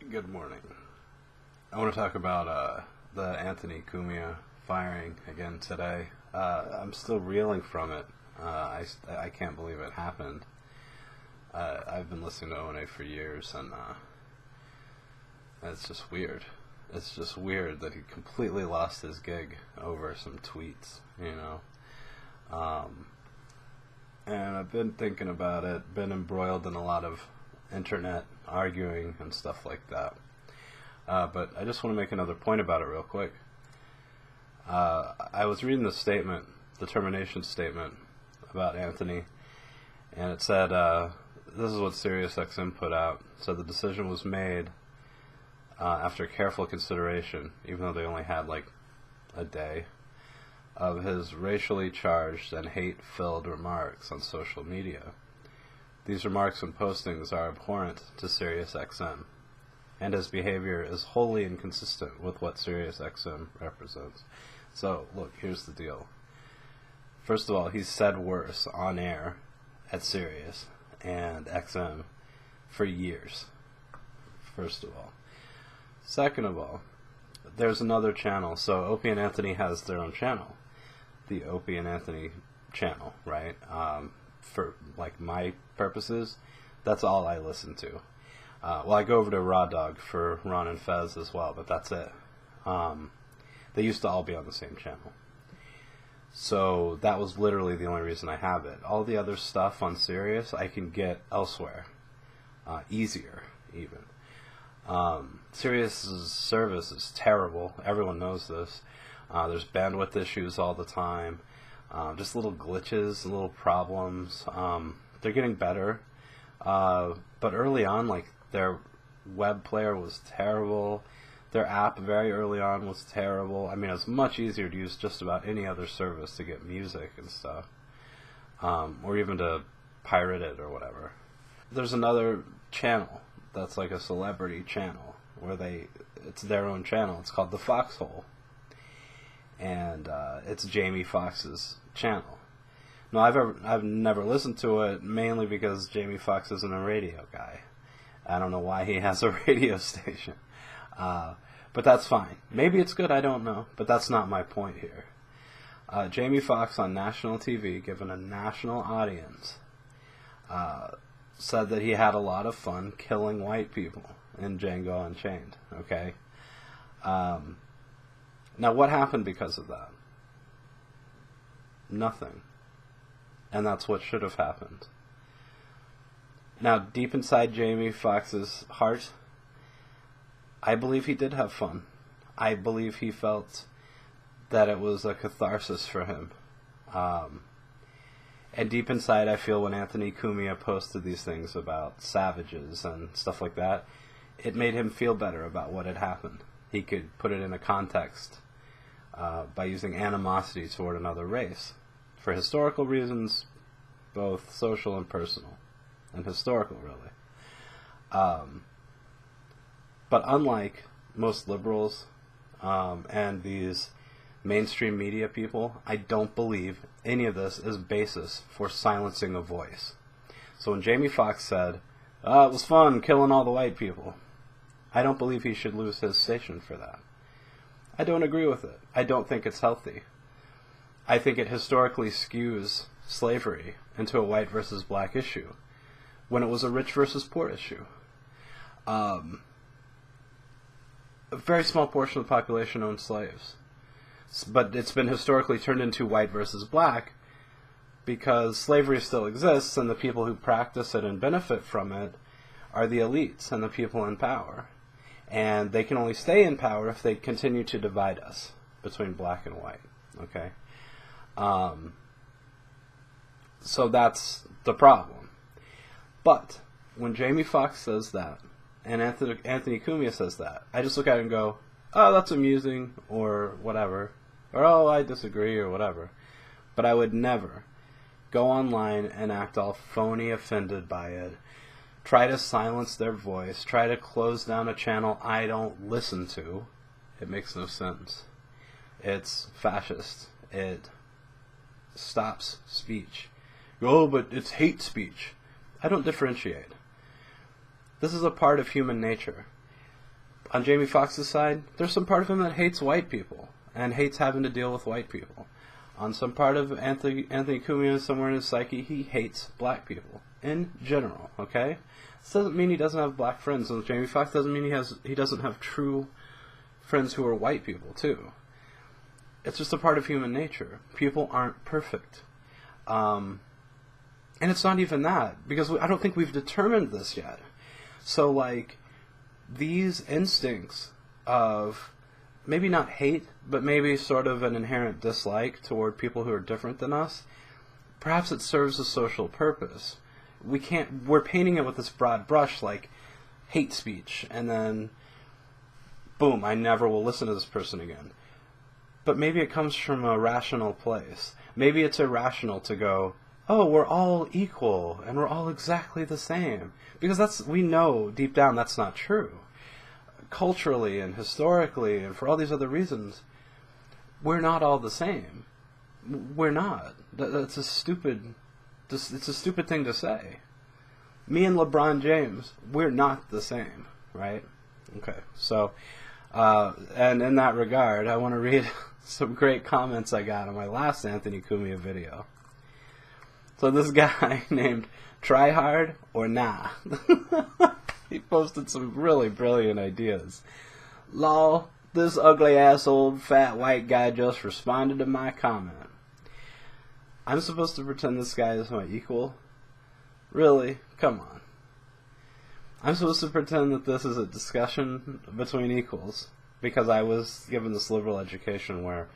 Good morning. I want to talk about the Anthony Cumia firing again today. I'm still reeling from it. I can't believe it happened. I've been listening to O&A for years, and it's just weird. It's just weird that he completely lost his gig over some tweets, you know. And I've been thinking about it, been embroiled in a lot of internet arguing and stuff like that. But I just want to make another point about it real quick. I was reading the statement, the termination statement about Anthony, and it said, this is what Siriusxm put out. It said the decision was made after careful consideration, even though they only had like a day, of his racially charged and hate-filled remarks on social media. These remarks and postings are abhorrent to Siriusxm, and his behavior is wholly inconsistent with what Siriusxm represents. So, look, here's the deal. First of all, he's said worse on air at Sirius and XM for years, first of all. Second of all, there's another channel. So Opie and Anthony has their own channel, the Opie and Anthony channel, right? For like my purposes, that's all I listen to. Well, I go over to Raw Dog for Ron and Fez as well, but that's it. They used to all be on the same channel. So that was literally the only reason I have it. All the other stuff on Sirius I can get elsewhere, easier even. Sirius's service is terrible. Everyone knows this. There's bandwidth issues all the time. Just little glitches, little problems. They're getting better. But early on, like, their web player was terrible. Their app very early on was terrible. I mean, it's much easier to use just about any other service to get music and stuff. Or even to pirate it or whatever. There's another channel that's like a celebrity channel where it's their own channel. It's called The Foxhole. And it's Jamie Foxx's channel. No, I've never listened to it, mainly because Jamie Foxx isn't a radio guy. I don't know why he has a radio station. But that's fine. Maybe it's good, I don't know. But that's not my point here. Jamie Foxx on national TV, given a national audience, said that he had a lot of fun killing white people in Django Unchained. Okay? Now, what happened because of that? Nothing. And that's what should have happened. Now, deep inside Jamie Foxx's heart, I believe he did have fun. I believe he felt that it was a catharsis for him. And deep inside, I feel when Anthony Cumia posted these things about savages and stuff like that, it made him feel better about what had happened. He could put it in a context by using animosity toward another race. For historical reasons, both social and personal. And historical, really. But unlike most liberals and these mainstream media people, I don't believe any of this is basis for silencing a voice. So when Jamie Foxx said, it was fun killing all the white people, I don't believe he should lose his station for that. I don't agree with it. I don't think it's healthy. I think it historically skews slavery into a white versus black issue when it was a rich versus poor issue. A very small portion of the population owned slaves. But it's been historically turned into white versus black because slavery still exists, and the people who practice it and benefit from it are the elites and the people in power. And they can only stay in power if they continue to divide us between black and white. Okay? So that's the problem. But when Jamie Foxx says that, and Anthony Cumia says that, I just look at it and go, oh, that's amusing, or whatever. Or, oh, I disagree, or whatever. But I would never go online and act all phony offended by it, try to silence their voice, try to close down a channel I don't listen to. It makes no sense. It's fascist. It stops speech. Oh, but it's hate speech. I don't differentiate. This is a part of human nature. On Jamie Foxx's side, there's some part of him that hates white people and hates having to deal with white people. On some part of Anthony Cumia, somewhere in his psyche, he hates black people in general. Okay, this doesn't mean he doesn't have black friends. And Jamie Foxx doesn't mean he doesn't have true friends who are white people too. It's just a part of human nature. People aren't perfect, and it's not even that, because I don't think we've determined this yet. So like, these instincts of maybe not hate, but maybe sort of an inherent dislike toward people who are different than us, perhaps it serves a social purpose. We're painting it with this broad brush, like hate speech, and then boom, I never will listen to this person again. But maybe it comes from a rational place. Maybe it's irrational to go, oh, we're all equal and we're all exactly the same. Because we know deep down that's not true. Culturally and historically and for all these other reasons, we're not all the same. We're not. It's a stupid thing to say. Me and LeBron James, we're not the same, right? Okay, so, and in that regard, I want to read some great comments I got on my last Anthony Cumia video. So this guy named Try Hard or Nah, he posted some really brilliant ideas. Lol, this ugly ass old fat white guy just responded to my comment. I'm supposed to pretend this guy is my equal? Really? Come on. I'm supposed to pretend that this is a discussion between equals because I was given this liberal education where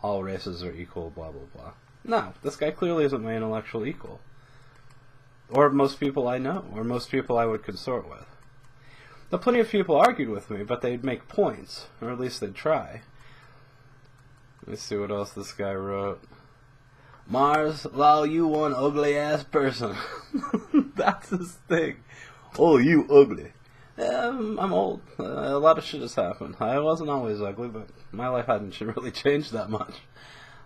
all races are equal, blah, blah, blah. No, this guy clearly isn't my intellectual equal. Or most people I know, or most people I would consort with. Now, plenty of people argued with me, but they'd make points, or at least they'd try. Let me see what else this guy wrote. Mars, lol, you one ugly-ass person. That's his thing. Oh, you ugly. I'm old. A lot of shit has happened. I wasn't always ugly, but my life hadn't really changed that much.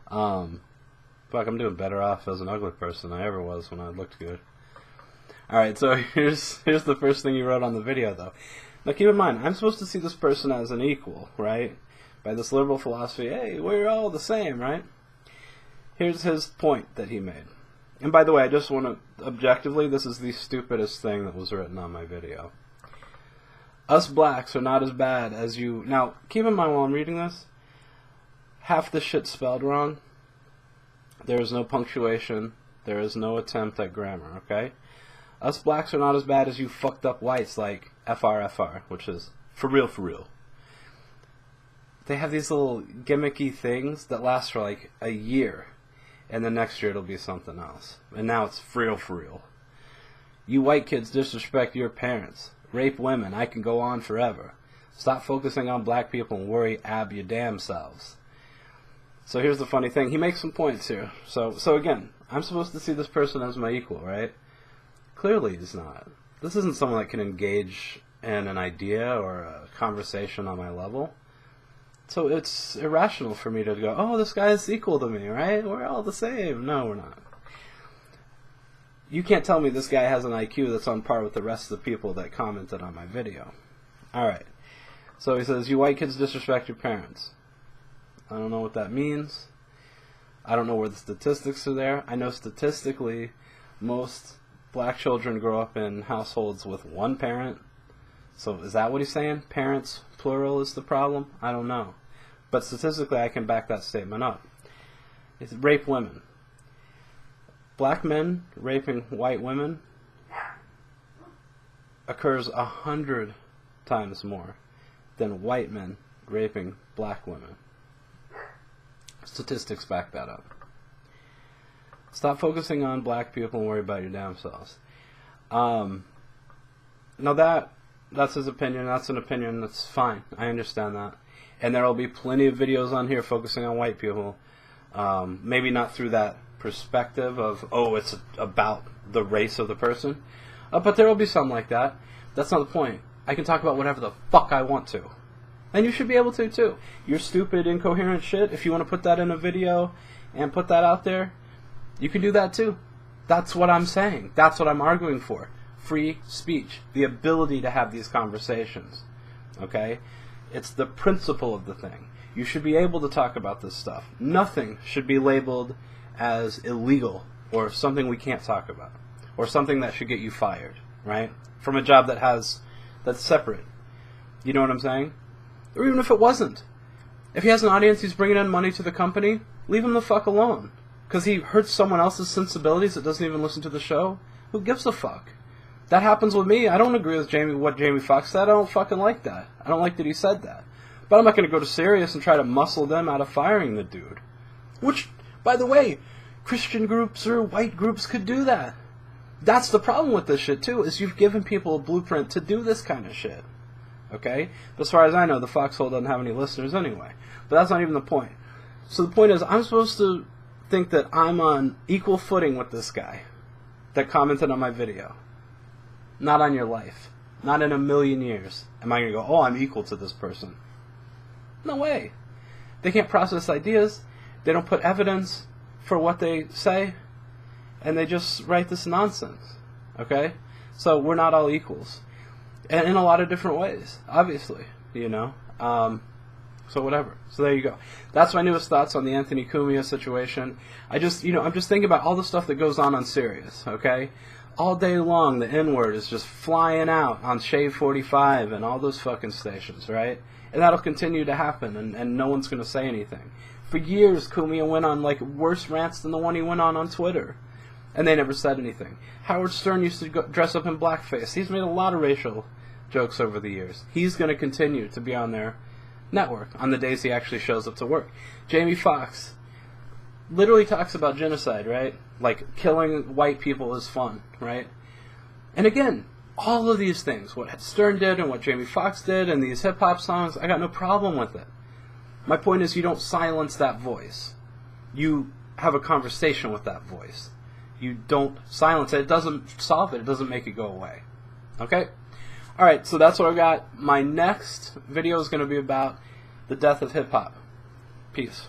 Fuck, I'm doing better off as an ugly person than I ever was when I looked good. Alright, so here's the first thing he wrote on the video, though. Now keep in mind, I'm supposed to see this person as an equal, right? By this liberal philosophy, hey, we're all the same, right? Here's his point that he made. And by the way, I just want to, objectively, this is the stupidest thing that was written on my video. Us blacks are not as bad as you... Now, keep in mind while I'm reading this, half the shit's spelled wrong. There is no punctuation. There is no attempt at grammar, okay? Us blacks are not as bad as you fucked up whites like FR, which is for real, for real. They have these little gimmicky things that last for like a year. And the next year it'll be something else. And now it's for real, for real. You white kids disrespect your parents. Rape women. I can go on forever. Stop focusing on black people and worry your damn selves. So here's the funny thing. He makes some points here. So again, I'm supposed to see this person as my equal, right? Clearly he's not. This isn't someone that can engage in an idea or a conversation on my level. So it's irrational for me to go, oh, this guy's equal to me, right? We're all the same. No, we're not. You can't tell me this guy has an IQ that's on par with the rest of the people that commented on my video. Alright. So he says, you white kids disrespect your parents. I don't know what that means. I don't know where the statistics are there. I know statistically most black children grow up in households with one parent. So is that what he's saying? Parents, plural, is the problem? I don't know. But statistically, I can back that statement up. It's rape women. Black men raping white women occurs 100 times more than white men raping black women. Statistics back that up. Stop focusing on black people and worry about your damn selves. Now that's his opinion. That's an opinion. That's fine. I understand that. And there will be plenty of videos on here focusing on white people. Maybe not through that perspective of, oh, it's about the race of the person. But there will be some like that. That's not the point. I can talk about whatever the fuck I want to. And you should be able to, too. Your stupid, incoherent shit, if you want to put that in a video and put that out there, you can do that, too. That's what I'm saying. That's what I'm arguing for. Free speech. The ability to have these conversations. okay? It's the principle of the thing. You should be able to talk about this stuff. Nothing should be labeled as illegal or something we can't talk about or something that should get you fired, right? From a job that's separate. You know what I'm saying? Or even if it wasn't. If he has an audience, he's bringing in money to the company, leave him the fuck alone. Because he hurts someone else's sensibilities that doesn't even listen to the show. Who gives a fuck? That happens with me. I don't agree with what Jamie Foxx said. I don't fucking like that. I don't like that he said that. But I'm not going to go to Sirius and try to muscle them out of firing the dude. Which, by the way, Christian groups or white groups could do that. That's the problem with this shit, too, is you've given people a blueprint to do this kind of shit. Okay? But as far as I know, the Foxhole doesn't have any listeners anyway. But that's not even the point. So the point is, I'm supposed to think that I'm on equal footing with this guy that commented on my video. Not on your life. Not in a million years. Am I going to go, oh, I'm equal to this person? No way. They can't process ideas. They don't put evidence for what they say. And they just write this nonsense. Okay? So we're not all equals. And in a lot of different ways, obviously. You know? So whatever. So there you go. That's my newest thoughts on the Anthony Cumia situation. I'm just thinking about all the stuff that goes on Sirius, okay? All day long, the N-word is just flying out on Shave 45 and all those fucking stations, right? And that'll continue to happen, and no one's going to say anything. For years, Cumia went on, like, worse rants than the one he went on Twitter. And they never said anything. Howard Stern used to dress up in blackface. He's made a lot of racial jokes over the years. He's going to continue to be on their network on the days he actually shows up to work. Jamie Foxx literally talks about genocide, right? Like, killing white people is fun, right? And again, all of these things, what Stern did and what Jamie Foxx did and these hip-hop songs, I got no problem with it. My point is, you don't silence that voice. You have a conversation with that voice. You don't silence it. It doesn't solve it. It doesn't make it go away. Okay? Alright, so that's what I got. My next video is going to be about the death of hip-hop. Peace.